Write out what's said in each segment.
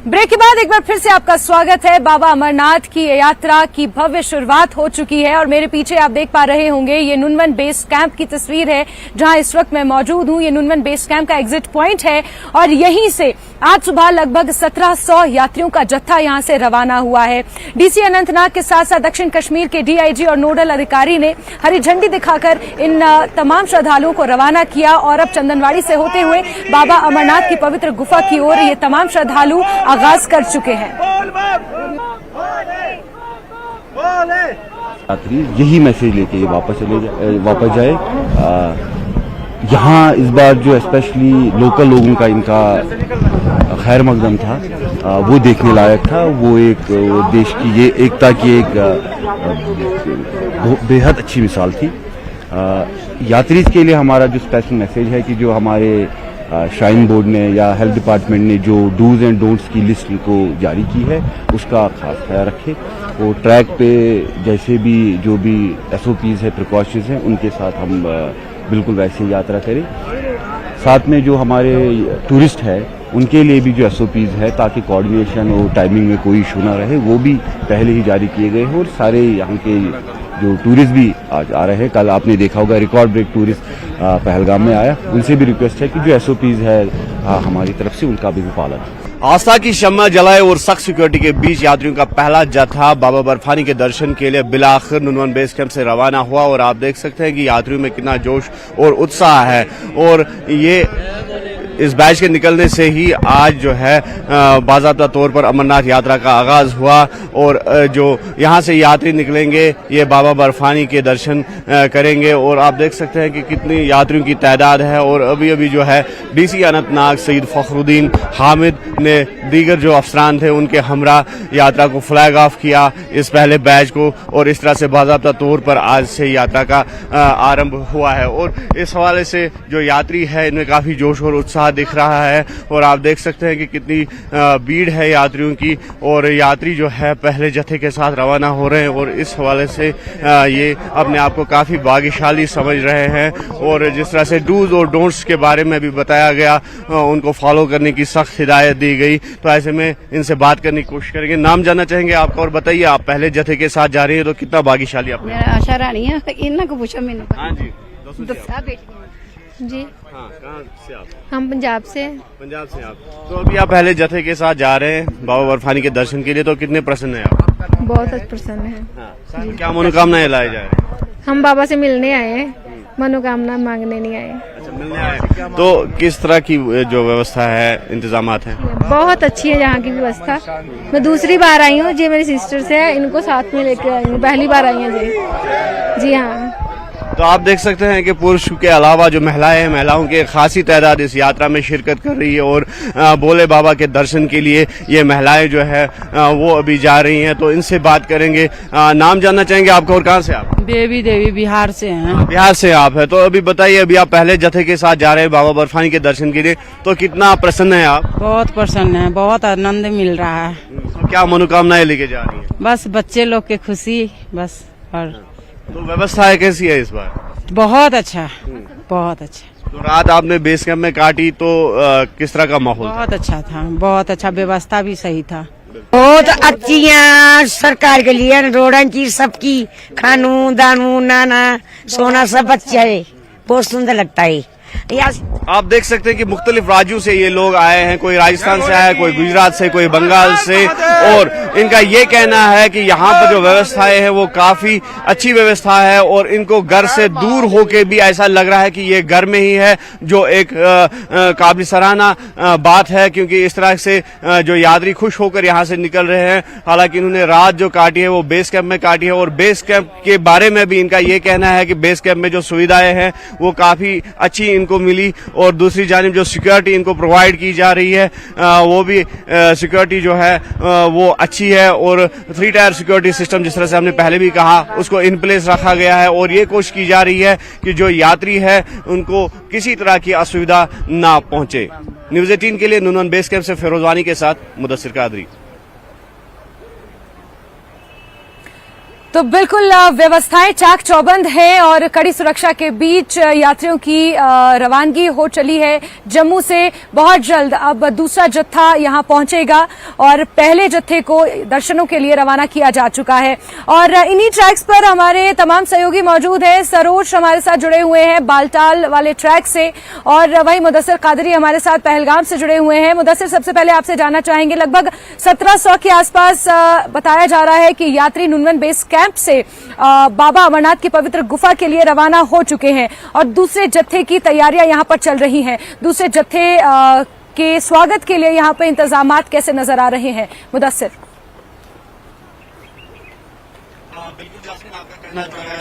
Break के बाद एक बार फिर से आपका स्वागत है। बाबा अमरनाथ की यात्रा की भव्य शुरुआत हो चुकी है और मेरे पीछे आप देख पा रहे होंगे ये नुनवन बेस कैंप की तस्वीर है जहां इस वक्त मैं मौजूद हूं। ये नुनवन बेस कैंप का एग्जिट पॉइंट है और यहीं से आज सुबह लगभग 1700 यात्रियों का जत्था यहां से रवाना हुआ है। डीसी अनंतनाग के साथ साथ दक्षिण कश्मीर के डीआईजी और नोडल अधिकारी ने हरी झंडी दिखाकर इन तमाम श्रद्धालुओं को रवाना किया और अब चंदनवाड़ी से होते हुए बाबा अमरनाथ की पवित्र गुफा की ओर ये तमाम श्रद्धालु आगाज कर चुके हैं। यात्री यही मैसेज लेके वापस जाए। यहाँ इस बार जो स्पेशली लोकल लोगों का इनका खैर मकदम था वो देखने लायक था। वो एक देश की ये एकता की एक बेहद अच्छी मिसाल थी। यात्री के लिए हमारा जो स्पेशल मैसेज है कि जो हमारे श्राइन बोर्ड ने या हेल्थ डिपार्टमेंट ने जो डूज एंड डोंट्स की लिस्ट को जारी की है उसका खास ख्याल रखें और ट्रैक पे जैसे भी जो भी SOPs है, प्रिकॉशंस हैं, उनके साथ हम बिल्कुल वैसे ही यात्रा करें। साथ में जो हमारे टूरिस्ट है उनके लिए भी जो SOPs है ताकि कोऑर्डिनेशन और टाइमिंग में कोई इशू ना रहे वो भी पहले ही जारी किए गए हैं और सारे यहाँ के जो टूरिस्ट भी आज आ रहे हैं। कल आपने देखा होगा रिकॉर्ड ब्रेक टूरिस्ट पहलगाम में आया। उनसे भी रिक्वेस्ट है कि जो SOPs है हमारी तरफ से उनका भी पालन। आस्था की शम्मा जलाए और सख्त सिक्योरिटी के बीच यात्रियों का पहला जत्था बाबा बर्फानी के दर्शन के लिए बिलाखिर नुनवन बेस कैंप से रवाना हुआ और आप देख सकते हैं कि यात्रियों में कितना जोश और उत्साह है। और ये इस बैच के निकलने से ही आज जो है बाज़ाब्ता तौर पर अमरनाथ यात्रा का आगाज हुआ और जो यहाँ से यात्री निकलेंगे ये बाबा बर्फानी के दर्शन करेंगे। और आप देख सकते हैं कि कितनी यात्रियों की तादाद है। और अभी अभी जो है डीसी अनंतनाग सईद फखरुद्दीन हामिद ने दीगर जो अफसरान थे उनके हमरा यात्रा को फ्लैग ऑफ किया इस पहले बैच को और इस तरह से बाज़ाब्ता तौर पर आज से यात्रा का आरंभ हुआ है। और इस हवाले से जो यात्री है इनमें काफ़ी जोश और उत्साह दिख रहा है और आप देख सकते हैं कि कितनी भीड़ है यात्रियों की और यात्री जो है पहले जत्थे के साथ रवाना हो रहे हैं और इस हवाले से ये अपने आप को काफ़ी भाग्यशाली समझ रहे हैं। और जिस तरह से डूज और डोंट्स के बारे में भी बताया गया उनको फॉलो करने की सख्त हिदायत दी गई। तो ऐसे में इनसे बात करने की कोशिश करेंगे। नाम जानना चाहेंगे आपका और बताइए आप पहले जत्थे के साथ जा रही है तो कितना भाग्यशाली आप? आशा रानी है इनको पूछो मैंने। हाँ जी जी हाँ, कहाँ से आप? हम पंजाब से। पंजाब से आप? तो अभी आप पहले जत्थे के साथ जा रहे हैं बाबा बर्फानी के दर्शन के लिए तो कितने प्रसन्न हैं आप? बहुत प्रसन्न है। हाँ, क्या मनोकामनाएं लाए जा रहे हैं? हम बाबा से मिलने आए हैं, मनोकामना मांगने नहीं आए। अच्छा, मिलने आए। तो किस तरह की जो व्यवस्था है, इंतजामात हैं? बहुत अच्छी है यहाँ की व्यवस्था। मैं दूसरी बार आई हूँ, जी मेरी सिस्टर्स है इनको साथ में लेकर आई हूँ, पहली बार आई हूँ जी हाँ। तो आप देख सकते हैं कि पुरुष के अलावा जो महिलाएं हैं, महिलाओं की खासी तादाद इस यात्रा में शिरकत कर रही है और भोले बाबा के दर्शन के लिए ये महिलाएं जो है वो अभी जा रही हैं। तो इनसे बात करेंगे। नाम जानना चाहेंगे आपका और कहाँ से आप? बेबी देवी बिहार से हैं। बिहार से आप है। तो अभी बताइए अभी आप पहले जत्थे के साथ जा रहे हैं बाबा बर्फानी के दर्शन के लिए तो कितना प्रसन्न है आप? बहुत प्रसन्न है, बहुत आनंद मिल रहा है। तो क्या मनोकामनाएं लेके जा रही है? बस बच्चे लोग के खुशी बस। और तो व्यवस्था कैसी है इस बार? बहुत अच्छा, बहुत अच्छा। तो रात आपने बेस कैंप में काटी तो किस तरह का माहौल? बहुत अच्छा था, बहुत अच्छा, व्यवस्था भी सही था। बहुत अच्छी यहाँ सरकार के लिए रोडन की सबकी खानू दानू नाना सोना सब अच्छा है, बहुत सुंदर लगता है। आप देख सकते हैं कि मुख्तलिफ राज्यों से ये लोग आए हैं। कोई राजस्थान से आया है, कोई गुजरात से, कोई बंगाल से। और इनका ये कहना है कि यहाँ पर जो व्यवस्थाएं हैं वो काफी अच्छी व्यवस्था है और इनको घर से दूर होके भी ऐसा लग रहा है कि ये घर में ही है, जो एक काबिल सराहना बात है क्योंकि इस तरह से जो यात्री खुश होकर यहाँ से निकल रहे हैं। हालांकि इन्होंने रात जो काटी है वो बेस कैंप में काटी है और बेस कैंप के बारे में भी इनका ये कहना है कि बेस कैंप में जो सुविधाएं हैं वो काफी अच्छी इनको मिली और दूसरी जानिब जो सिक्योरिटी इनको प्रोवाइड की जा रही है वो भी सिक्योरिटी जो है वो अच्छी है। और 3 टायर सिक्योरिटी सिस्टम जिस तरह से हमने पहले भी कहा उसको इन प्लेस रखा गया है और ये कोशिश की जा रही है कि जो यात्री है उनको किसी तरह की असुविधा ना पहुंचे। न्यूज़ 18 के लिए नुनवन बेस कैंप से फिरोजवानी के साथ मुदस्सिर कादरी। तो बिल्कुल व्यवस्थाएं चाक चौबंद हैं और कड़ी सुरक्षा के बीच यात्रियों की रवानगी हो चली है जम्मू से। बहुत जल्द अब दूसरा जत्था यहां पहुंचेगा और पहले जत्थे को दर्शनों के लिए रवाना किया जा चुका है। और इन्हीं ट्रैक्स पर हमारे तमाम सहयोगी मौजूद हैं। सरोज हमारे साथ जुड़े हुए हैं बालटाल वाले ट्रैक से और वही मुदस्सिर कादरी हमारे साथ पहलगाम से जुड़े हुए हैं। मुदस्सिर, सबसे पहले आपसे जानना चाहेंगे, लगभग 1700 के आसपास बताया जा रहा है कि यात्री नुनवन बेस कैंप से बाबा अमरनाथ की पवित्र गुफा के लिए रवाना हो चुके हैं और दूसरे जत्थे की तैयारियां यहां पर चल रही हैं। दूसरे जत्थे के स्वागत के लिए यहां पर इंतजामात कैसे नजर आ रहे हैं? मुदस्सिर।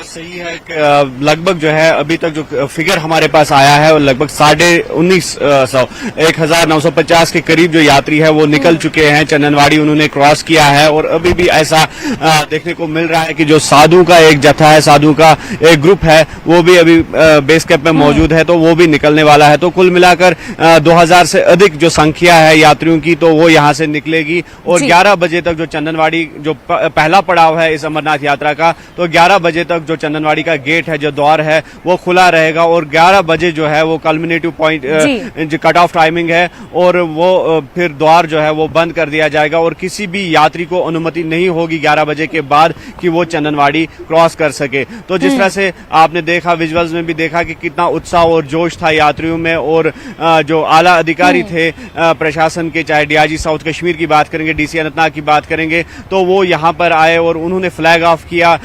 सही है कि लगभग जो है अभी तक जो फिगर हमारे पास आया है वो लगभग 1950 के करीब जो यात्री है वो निकल चुके हैं। चंदनवाड़ी उन्होंने क्रॉस किया है और अभी भी ऐसा देखने को मिल रहा है कि जो साधु का एक जत्था है, साधु का एक ग्रुप है, वो भी अभी बेस कैंप में मौजूद है, तो वो भी निकलने वाला है। तो कुल मिलाकर 2000 से अधिक जो संख्या है यात्रियों की, तो वो यहाँ से निकलेगी और 11 बजे तक जो चंदनवाड़ी जो पहला पड़ाव है इस अमरनाथ यात्रा का, तो 11 बजे तक जो चंदनवाड़ी का गेट है, जो द्वार है, वो खुला रहेगा और 11 बजे जो है वो कल्मिनेटिव पॉइंट जो कट ऑफ टाइमिंग है और वो फिर द्वार जो है वो बंद कर दिया जाएगा और किसी भी यात्री को अनुमति नहीं होगी 11 बजे के बाद कि वो चंदनवाड़ी क्रॉस कर सके। तो जिस तरह से आपने देखा, विजुअल्स में भी देखा कि कितना उत्साह और जोश था यात्रियों में और जो आला अधिकारी थे प्रशासन के, चाहे डीआईजी साउथ कश्मीर की बात करेंगे, डीसी अनंतनाग की बात करेंगे, तो वो यहाँ पर आए और उन्होंने फ्लैग ऑफ किया।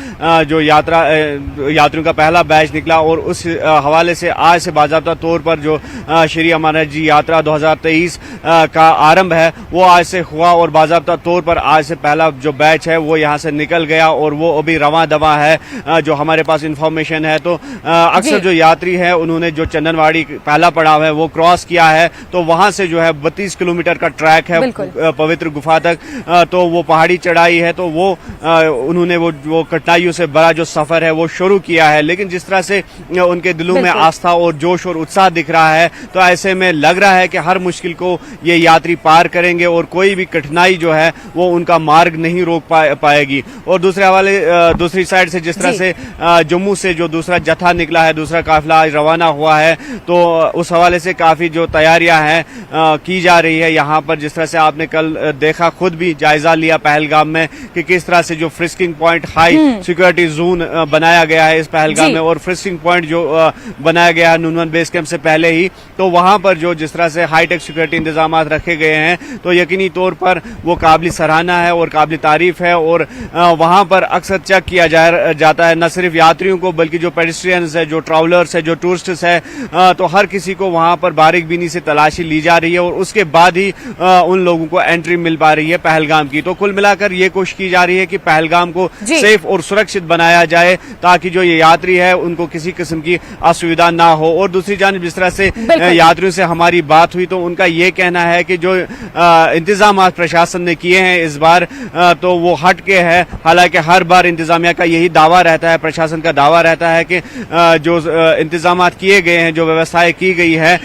जो यात्रियों का पहला बैच निकला और उस हवाले से आज से बाकायदा तौर पर जो श्री अमरनाथ जी यात्रा 2023 का आरंभ है वो आज से हुआ और बाकायदा तौर पर आज से पहला जो बैच है वो यहाँ से निकल गया और वो अभी रवां दवा है, जो हमारे पास इंफॉर्मेशन है। तो अक्सर जो यात्री है उन्होंने जो चंदनवाड़ी पहला पड़ाव है वो क्रॉस किया है, तो वहां से जो है 32 किलोमीटर का ट्रैक है पवित्र गुफा तक, तो वो पहाड़ी चढ़ाई है, तो वो उन्होंने वो कठिनाइयों से बड़ा जो सफर है वो शुरू किया है। लेकिन जिस तरह से उनके दिलों में आस्था और जोश और उत्साह दिख रहा है, तो ऐसे में लग रहा है कि हर मुश्किल को ये यात्री पार करेंगे और कोई भी कठिनाई जो है वो उनका मार्ग नहीं रोक पाएगी। और दूसरे हवाले दूसरी साइड से जिस तरह से जम्मू से जो दूसरा जत्था निकला है, दूसरा काफिला आज रवाना हुआ है, तो उस हवाले से काफी जो तैयारियां हैं की जा रही है यहाँ पर। जिस तरह से आपने कल देखा, खुद भी जायजा लिया पहलगाम में कि किस तरह से जो frisking point high security zone बनाया गया है इस पहलगाम में और फ्रिस्किंग पॉइंट जो बनाया गया है नुनवन बेस कैंप से पहले ही, तो वहां पर जो जिस तरह से हाईटेक सिक्योरिटी इंतजाम रखे गए हैं, तो यकीनी तौर पर वो काबिल सराहना है और काबिल तारीफ है। और वहां पर अक्सर चेक किया जाता है न सिर्फ यात्रियों को बल्कि जो पेडिस्ट्रियंस है, जो ट्रैवलर्स है, जो टूरिस्ट्स है, तो हर किसी को वहां पर बारीक बीनी से तलाशी ली जा रही है और उसके बाद ही उन लोगों को एंट्री मिल पा रही है पहलगाम की। तो कुल मिलाकर ये कोशिश की जा रही है कि पहलगाम को सेफ और सुरक्षित बनाया जाए ताकि जो ये यात्री है उनको किसी किस्म की असुविधा ना हो। और दूसरी जानिब जिस तरह से यात्रियों से हमारी बात हुई, तो उनका ये कहना है कि जो इंतजाम प्रशासन ने किए हैं इस बार, तो वो हट के है। हालांकि हर बार इंतजामिया का यही दावा रहता है, प्रशासन का दावा रहता है कि जो इंतजाम किए गए हैं, जो व्यवस्थाएं की गई है,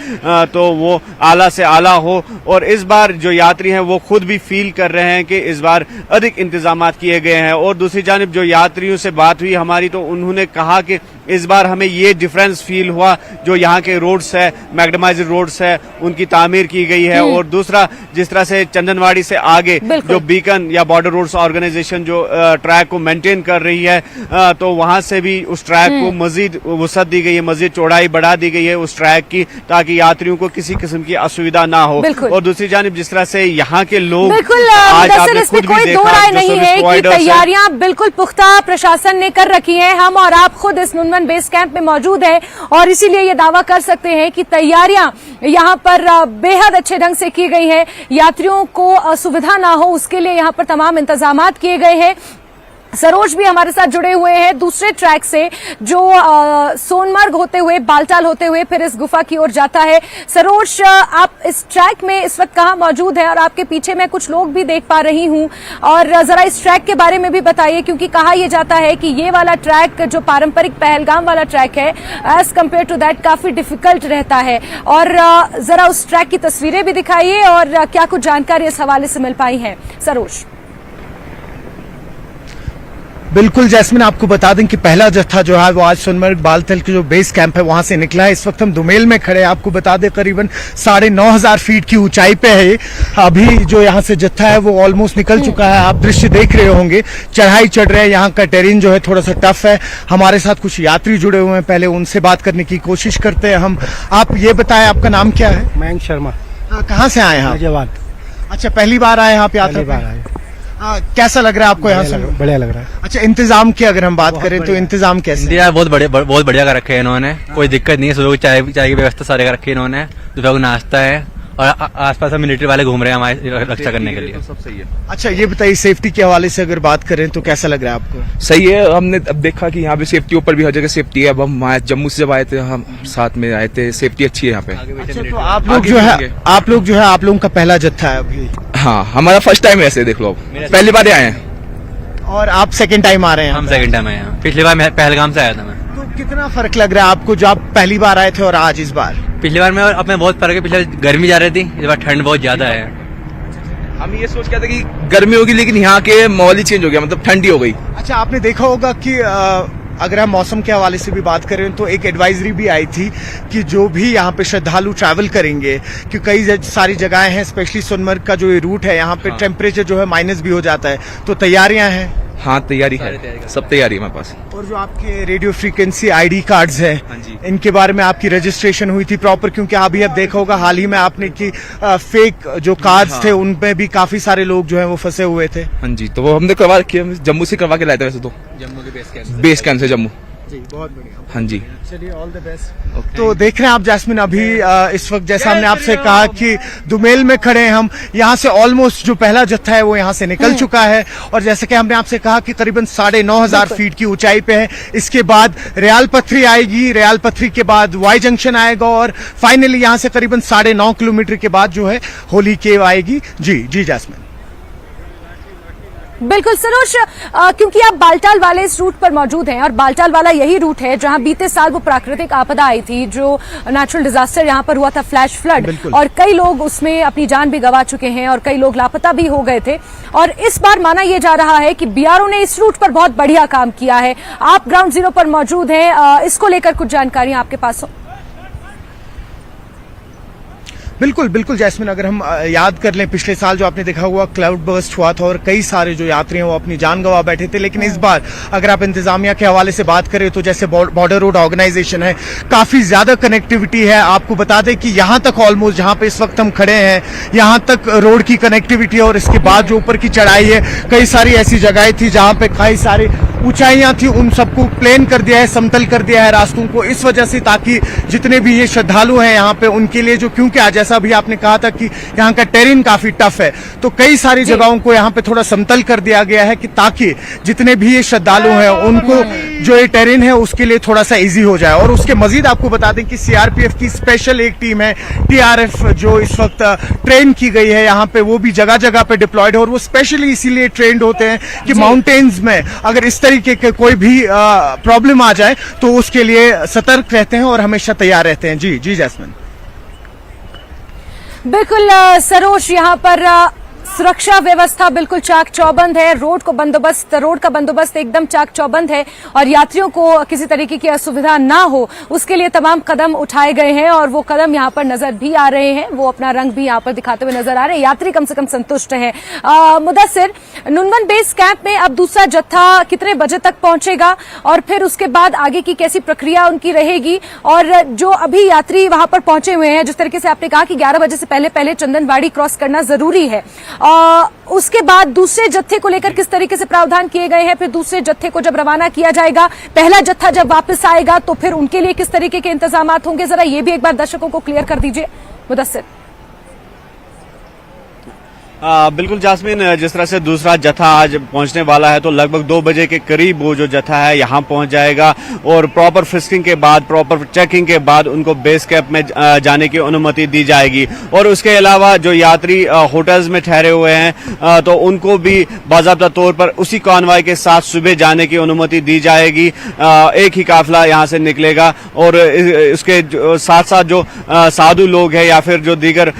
तो वो आला से आला हो। और इस बार जो यात्री हैं वो खुद भी फील कर रहे हैं कि इस बार अधिक इंतजाम किए गए हैं। और दूसरी जानिब जो यात्रियों से बात हुई हमारी, तो उन्होंने कहा कि इस बार हमें ये डिफरेंस फील हुआ, जो यहाँ के रोड्स है, मैग्नेमाइज्ड रोड्स है, उनकी तामीर की गई है। और दूसरा जिस तरह से चंदनवाड़ी से आगे जो बीकन या बॉर्डर रोड्स ऑर्गेनाइजेशन जो ट्रैक को मेंटेन कर रही है, तो वहां से भी उस ट्रैक को मजीद वसअत दी गई है, मजीद चौड़ाई बढ़ा दी गई है उस ट्रैक की, ताकि यात्रियों को किसी किस्म की असुविधा ना हो। और दूसरी जानिब जिस तरह से यहाँ के लोग आज आपने खुद भी देखा, नहीं है कि तैयारियां बिल्कुल पुख्ता प्रशासन ने कर रखी है। हम और आप खुद इस नुनवन बेस कैंप में मौजूद है और इसीलिए ये दावा कर सकते हैं कि तैयारियां यहाँ पर बेहद अच्छे ढंग से की गई है। यात्रियों को असुविधा ना हो उसके लिए यहाँ पर तमाम इंतजामात किए गए हैं। सरोज भी हमारे साथ जुड़े हुए हैं दूसरे ट्रैक से, जो सोनमर्ग होते हुए, बालटाल होते हुए फिर इस गुफा की ओर जाता है। सरोज, आप इस ट्रैक में इस वक्त कहाँ मौजूद है? और आपके पीछे मैं कुछ लोग भी देख पा रही हूँ, और जरा इस ट्रैक के बारे में भी बताइए, क्योंकि कहा यह जाता है कि ये वाला ट्रैक जो पारंपरिक पहलगाम वाला ट्रैक है, एज कम्पेयर टू दैट काफी डिफिकल्ट रहता है। और जरा उस ट्रैक की तस्वीरें भी दिखाइए और क्या कुछ जानकारी इस हवाले से मिल पाई है, सरोज? बिल्कुल जैस्मिन, आपको बता दें कि पहला जत्था जो है वो आज सोनमर्ग बालतल के जो बेस कैंप है वहां से निकला है। इस वक्त हम दुमेल में खड़े हैं। आपको बता दें करीबन 9,500 फीट की ऊंचाई पे है। अभी जो यहाँ से जत्था है वो ऑलमोस्ट निकल चुका है। आप दृश्य देख रहे होंगे, चढ़ाई चढ़ रहे हैं। यहाँ का टेरेन जो है थोड़ा सा टफ है। हमारे साथ कुछ यात्री जुड़े हुए हैं, पहले उनसे बात करने की कोशिश करते हैं हम। आप ये बताएं, आपका नाम क्या है? मयंक शर्मा, कहाँ से आए हैं आप? जवान। अच्छा, पहली बार आए हैं आप यात्रा पहली बार पे? आए। कैसा लग रहा है आपको यहाँ से? बढ़िया लग रहा है। अच्छा, इंतजाम की अगर हम बात करें तो इंतजाम कैसे? इंतजाम बहुत बढ़िया कर रखे हैं इन्होंने। कोई दिक्कत नहीं है। सुबह को चाय की व्यवस्था सारे कर रखी है इन्होंने। दोपहर को नाश्ता है और आसपास सब मिलिट्री वाले घूम रहे हैं हमारी रक्षा करने के लिए। सब सही है। अच्छा, ये बताइए सेफ्टी के हवाले से अगर बात करें तो कैसा लग रहा है आपको? सही है। हमने अब देखा कि यहाँ पे सेफ्टी ऊपर भी हर जगह सेफ्टी है। अब हम वहाँ जम्मू से जब आए थे, हम साथ में आए थे, सेफ्टी अच्छी है यहाँ पे। अच्छा, तो आप लोग जो है आप लोगों का पहला जत्था है अभी? हाँ, हमारा फर्स्ट टाइम है ऐसे, देख लो, अब पहली बार आए हैं। और आप सेकंड टाइम आ रहे हैं? हम सेकंड टाइम आए हैं। पिछली बार मैं पहलगाम से आया था मैं। तो कितना फर्क लग रहा है आपको जो आप पहली बार आए थे और आज इस बार? पिछली बार में और अब में बहुत फर्क है। पिछले गर्मी जा रही थी, इस बार ठंड बहुत ज्यादा है। हम ये सोच के थे कि गर्मी होगी, लेकिन यहाँ के माहौल ही चेंज हो गया, मतलब ठंडी हो गई। अच्छा, आपने देखा होगा कि अगर हम मौसम के हवाले से भी बात करें तो एक एडवाइजरी भी आई थी कि जो भी यहाँ पे श्रद्धालु ट्रैवल करेंगे, कि कई सारी जगहें हैं, स्पेशली सोनमर्ग का जो ये रूट है, यहाँ पे टेम्परेचर जो है माइनस भी हो जाता है, तो तैयारियां हैं? हाँ, तैयारी है, सब तैयारी है हमारे पास। और जो आपके रेडियो फ्रीक्वेंसी आईडी कार्ड्स हाँ हैं, जी। इनके बारे में आपकी रजिस्ट्रेशन हुई थी प्रॉपर? क्योंकि अभी अब देखा होगा हाल ही में आपने कि फेक जो कार्ड्स थे उनपे भी काफी सारे लोग जो है वो फंसे हुए थे। हाँ जी, तो वो हमने करवा रखी है, जम्मू से करवा के लाए थे वैसे तो। जम्मू के बेस कैंप से जम्मू। जी, बहुत बढ़िया। हाँ जी, चलिए, ऑल द बेस्ट। तो देख रहे हैं आप जैस्मिन, अभी इस वक्त जैसा हमने आपसे कहा कि दुमेल में खड़े हैं हम। यहाँ से ऑलमोस्ट जो पहला जत्था है वो यहाँ से निकल चुका है। और जैसे कि हमने आपसे कहा कि करीबन 9,500 फीट की ऊंचाई पे है। इसके बाद रियाल पथरी आएगी, रियाल पथरी के बाद वाई जंक्शन आएगा और फाइनली यहाँ से करीबन 9.5 किलोमीटर के बाद जो है होली केव आएगी। जी जी जैस्मिन। बिल्कुल सरोज, क्योंकि आप बालटाल वाले इस रूट पर मौजूद हैं और बालटाल वाला यही रूट है जहां बीते साल वो प्राकृतिक आपदा आई थी, जो नेचुरल डिजास्टर यहां पर हुआ था, फ्लैश फ्लड, और कई लोग उसमें अपनी जान भी गंवा चुके हैं और कई लोग लापता भी हो गए थे। और इस बार माना यह जा रहा है कि बीआरओ ने इस रूट पर बहुत बढ़िया काम किया है। आप ग्राउंड जीरो पर मौजूद हैं, इसको लेकर कुछ जानकारियां आपके पास हो? बिल्कुल बिल्कुल जैस्मिन, अगर हम याद कर लें पिछले साल जो आपने देखा हुआ क्लाउड बर्स्ट हुआ था और कई सारे जो यात्री हैं वो अपनी जान गंवा बैठे थे, लेकिन इस बार अगर आप इंतजामिया के हवाले से बात करें तो जैसे बॉर्डर रोड ऑर्गेनाइजेशन है, काफी ज्यादा कनेक्टिविटी है। आपको बता दें कि यहाँ तक ऑलमोस्ट जहाँ पे इस वक्त हम खड़े हैं यहाँ तक रोड की कनेक्टिविटी है। और इसके बाद जो ऊपर की चढ़ाई है, कई सारी ऐसी जगहें थी जहाँ पे कई सारी ऊंचाइयां थी, उन सबको प्लेन कर दिया है, समतल कर दिया है रास्तों को, इस वजह से ताकि जितने भी ये श्रद्धालु हैं यहाँ पे उनके लिए जो, क्योंकि आज जैसा भी आपने कहा था कि यहाँ का टेरेन काफी टफ है, तो कई सारी जगहों को यहाँ पे थोड़ा समतल कर दिया गया है कि ताकि जितने भी ये श्रद्धालु हैं उनको जो ये टेरेन है उसके लिए थोड़ा सा इजी हो जाए। और उसके मजीद आपको बता दें कि सीआरपीएफ की स्पेशल एक टीम है टीआरएफ जो इस वक्त ट्रेन की गई है यहाँ पे, वो भी जगह जगह पे डिप्लॉयड है और वो स्पेशली इसीलिए ट्रेंड होते हैं कि माउंटेन्स में अगर इस तरीके के कोई भी प्रॉब्लम आ जाए तो उसके लिए सतर्क रहते हैं और हमेशा तैयार रहते हैं। जी जी जैस्मिन। बिल्कुल सरोज, यहाँ पर सुरक्षा व्यवस्था बिल्कुल चाक चौबंद है। रोड का बंदोबस्त एकदम चाक चौबंद है और यात्रियों को किसी तरीके की असुविधा ना हो उसके लिए तमाम कदम उठाए गए हैं और वो कदम यहाँ पर नजर भी आ रहे हैं, वो अपना रंग भी यहाँ पर दिखाते हुए नजर आ रहे हैं। यात्री कम से कम संतुष्ट हैं। मुदस्सिर, नुनवन बेस कैंप में अब दूसरा जत्था कितने बजे तक पहुंचेगा और फिर उसके बाद आगे की कैसी प्रक्रिया उनकी रहेगी? और जो अभी यात्री वहां पर पहुंचे हुए हैं, जिस तरीके से आपने कहा कि 11 बजे से पहले चंदनबाड़ी क्रॉस करना जरूरी है, उसके बाद दूसरे जत्थे को लेकर किस तरीके से प्रावधान किए गए हैं? फिर दूसरे जत्थे को जब रवाना किया जाएगा, पहला जत्था जब वापस आएगा तो फिर उनके लिए किस तरीके के इंतजामात होंगे? जरा ये भी एक बार दर्शकों को क्लियर कर दीजिए मुदस्सिर। बिल्कुल जास्मीन, जिस तरह से दूसरा जत्था आज पहुंचने वाला है तो लगभग 2 बजे के करीब वो जो जत्था है यहाँ पहुंच जाएगा और प्रॉपर फ्रिस्किंग के बाद, प्रॉपर चेकिंग के बाद उनको बेस कैंप में जाने की अनुमति दी जाएगी। और उसके अलावा जो यात्री होटल्स में ठहरे हुए हैं तो उनको भी बाकायदा तौर पर उसी कॉन्वॉय के साथ सुबह जाने की अनुमति दी जाएगी। एक ही काफिला यहाँ से निकलेगा और इसके साथ साथ जो साधु लोग हैं या फिर जो दीगर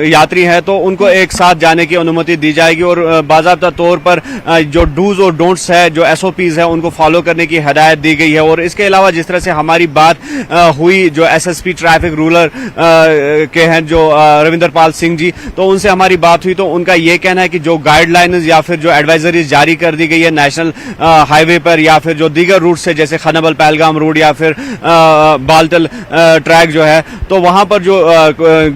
यात्री हैं तो उनको एक साथ साथ जाने की अनुमति दी जाएगी और बाकायदा तौर पर जो डूज और डोंट्स है, जो SOPs है, उनको फॉलो करने की हिदायत दी गई है। और इसके अलावा जिस तरह से हमारी बात हुई जो SSP ट्रैफिक रूरल के हैं जो रविंदर पाल सिंह जी, तो उनसे हमारी बात हुई तो उनका ये कहना है कि जो गाइडलाइंस या फिर जो एडवाइजरीज जारी कर दी गई है नेशनल हाईवे पर या फिर जो दीगर रूट से जैसे खनबल पहलगाम रूट या फिर बालतल ट्रैक जो है, तो वहां पर जो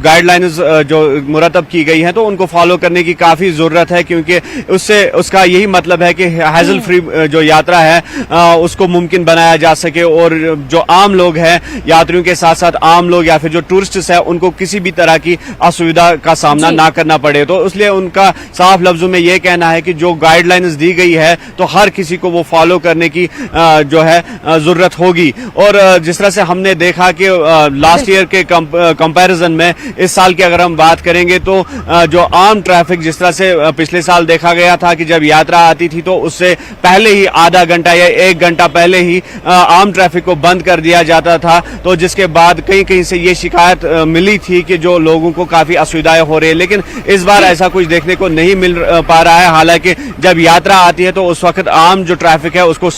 गाइडलाइंस जो मुरतब की गई है तो उनको फॉलो करने की काफी जरूरत है, क्योंकि उससे उसका यही मतलब है कि हैजल फ्री जो यात्रा है उसको मुमकिन बनाया जा सके और जो आम लोग हैं, यात्रियों के साथ साथ आम लोग या फिर जो टूरिस्ट्स हैं, उनको किसी भी तरह की असुविधा का सामना ना करना पड़े। तो इसलिए उनका साफ लफ्जों में ये कहना है कि जो गाइडलाइंस दी गई है तो हर किसी को वो फॉलो करने की जो है जरूरत होगी। और जिस तरह से हमने देखा कि लास्ट ईयर के कंपैरिजन में इस साल की अगर हम बात करेंगे तो जो आम ट्रैफिक जिस तरह से पिछले साल देखा गया था कि जब यात्रा आती थी तो उससे पहले ही आधा घंटा या 1 घंटा पहले ही आम ट्रैफिक को बंद कर दिया जाता था, तो जिसके बाद कहीं कहीं से ये शिकायत मिली थी कि जो लोगों को काफी असुविधाएं हो रही है। लेकिन इस बार ऐसा कुछ देखने को नहीं मिल पा रहा है। हालांकि जब यात्रा आती है तो उस वक्त आम जो ट्रैफिक है उसको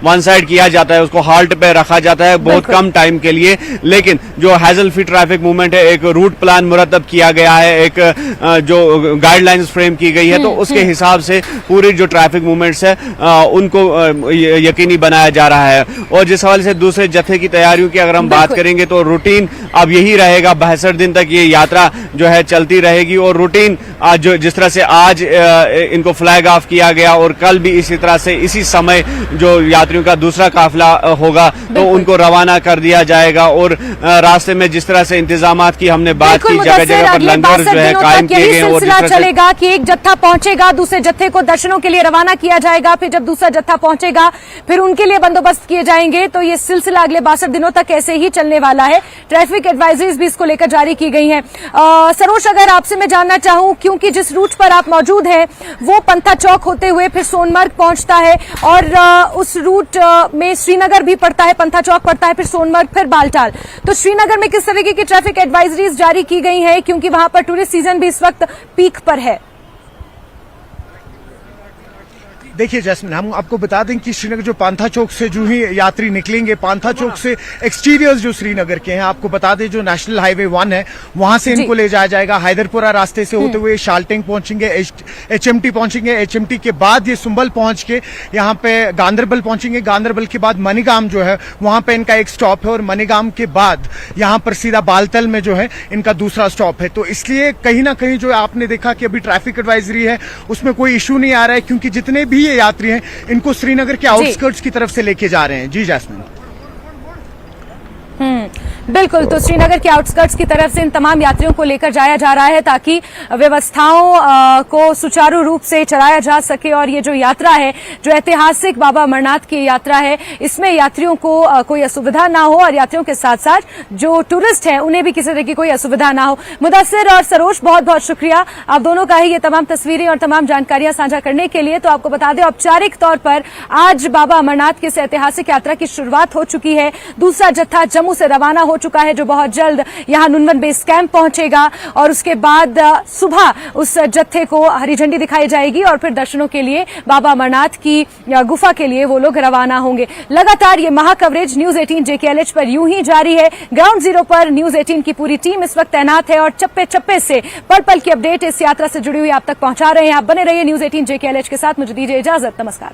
वन साइड किया जाता है, उसको हाल्ट पे रखा जाता है बहुत कम टाइम के लिए। लेकिन जो हैजल फ्री ट्रैफिक मूवमेंट है, एक रूट प्लान मुरतब किया गया है, एक जो गाइडलाइंस फ्रेम की गई है, तो उसके हिसाब से पूरी जो ट्रैफिक मूवमेंट्स है उनको यकीनी बनाया जा रहा है। और जिस हवाले से दूसरे जत्थे की तैयारियों की अगर हम बात करेंगे तो रूटीन अब यही रहेगा, 62 दिन तक ये यात्रा जो है चलती रहेगी। और रूटीन आज जो जिस तरह से आज इनको फ्लैग ऑफ किया गया और कल भी इसी तरह से इसी समय जो यात्रियों का दूसरा काफिला होगा तो उनको रवाना कर दिया जाएगा। और रास्ते में जिस तरह से इंतजामात की हमने बात की, जगह जगह पर लंगर जो है कायम किए गए और सिलसिला चलेगा कि एक जत्था पहुंचेगा, दूसरे जत्थे को दर्शनों के लिए रवाना किया जाएगा, फिर जब दूसरा जत्था पहुंचेगा फिर उनके लिए बंदोबस्त किए जाएंगे। तो ये सिलसिला अगले 62 दिनों तक ऐसे ही चलने वाला है। ट्रैफिक एडवाइजरीज भी इसको लेकर जारी की गई हैं। सरोज, अगर आपसे मैं जानना चाहूं, क्योंकि जिस रूट पर आप मौजूद हैं वो पंथा चौक होते हुए फिर सोनमर्ग पहुंचता है और उस रूट में श्रीनगर भी पड़ता है, पंथा चौक पड़ता है, फिर सोनमर्ग, फिर बालटाल। तो श्रीनगर में किस तरीके की ट्रैफिक एडवाइजरीज जारी की गई है, क्योंकि वहां पर टूरिस्ट सीजन भी इस वक्त पीक पर है? देखिए जैस्मिन, हम आपको बता दें कि श्रीनगर जो पांथा चौक से जो ही यात्री निकलेंगे, पांथा चौक से एक्सटीरियर्स जो श्रीनगर के हैं, आपको बता दें जो नेशनल हाईवे 1 है वहां से इनको ले जाया जाएगा। हैदरपुरा रास्ते से होते हुए शालटेंग पहुंचेंगे, HMT पहुंचेंगे, HMT के बाद ये सुंबल पहुंच के यहाँ पे गांदरबल पहुंचेंगे। गांदरबल के बाद मनीगाम जो है वहां पे इनका एक स्टॉप है और मनीगाम के बाद यहाँ पर सीधा बालतल में जो है इनका दूसरा स्टॉप है। तो इसलिए कहीं ना कहीं जो आपने देखा कि अभी ट्रैफिक एडवाइजरी है उसमें कोई इशू नहीं आ रहा है, क्योंकि जितने भी ये यात्री हैं इनको श्रीनगर के आउटस्कर्ट्स की तरफ से लेके जा रहे हैं। जी जैस्मिन। बिल्कुल, तो श्रीनगर के आउटस्कर्ट्स की तरफ से इन तमाम यात्रियों को लेकर जाया जा रहा है ताकि व्यवस्थाओं को सुचारू रूप से चलाया जा सके। और ये जो यात्रा है, जो ऐतिहासिक बाबा अमरनाथ की यात्रा है, इसमें यात्रियों को कोई असुविधा ना हो और यात्रियों के साथ साथ जो टूरिस्ट हैं उन्हें भी किसी तरह की कोई असुविधा ना हो। मुदस्सिर और सरोज, बहुत बहुत शुक्रिया आप दोनों का ही ये तमाम तस्वीरें और तमाम जानकारियां साझा करने के लिए। तो आपको बता दें, औपचारिक तौर पर आज बाबा अमरनाथ की इस ऐतिहासिक यात्रा की शुरुआत हो चुकी है। दूसरा जत्था जम्मू से रवाना हो चुका है जो बहुत जल्द यहां नुनवन बेस कैंप पहुंचेगा और उसके बाद सुबह उस जत्थे को हरी झंडी दिखाई जाएगी और फिर दर्शनों के लिए बाबा अमरनाथ की गुफा के लिए वो लोग रवाना होंगे। लगातार ये महा कवरेज न्यूज 18 JKLH पर यूं ही जारी है। ग्राउंड जीरो पर न्यूज 18 की पूरी टीम इस वक्त तैनात है और चप्पे चप्पे से पल पल की अपडेट इस यात्रा से जुड़ी हुई आप तक पहुंचा रहे हैं। आप बने रहिए न्यूज 18 JKLH के साथ। मुझे दीजिए इजाजत, नमस्कार।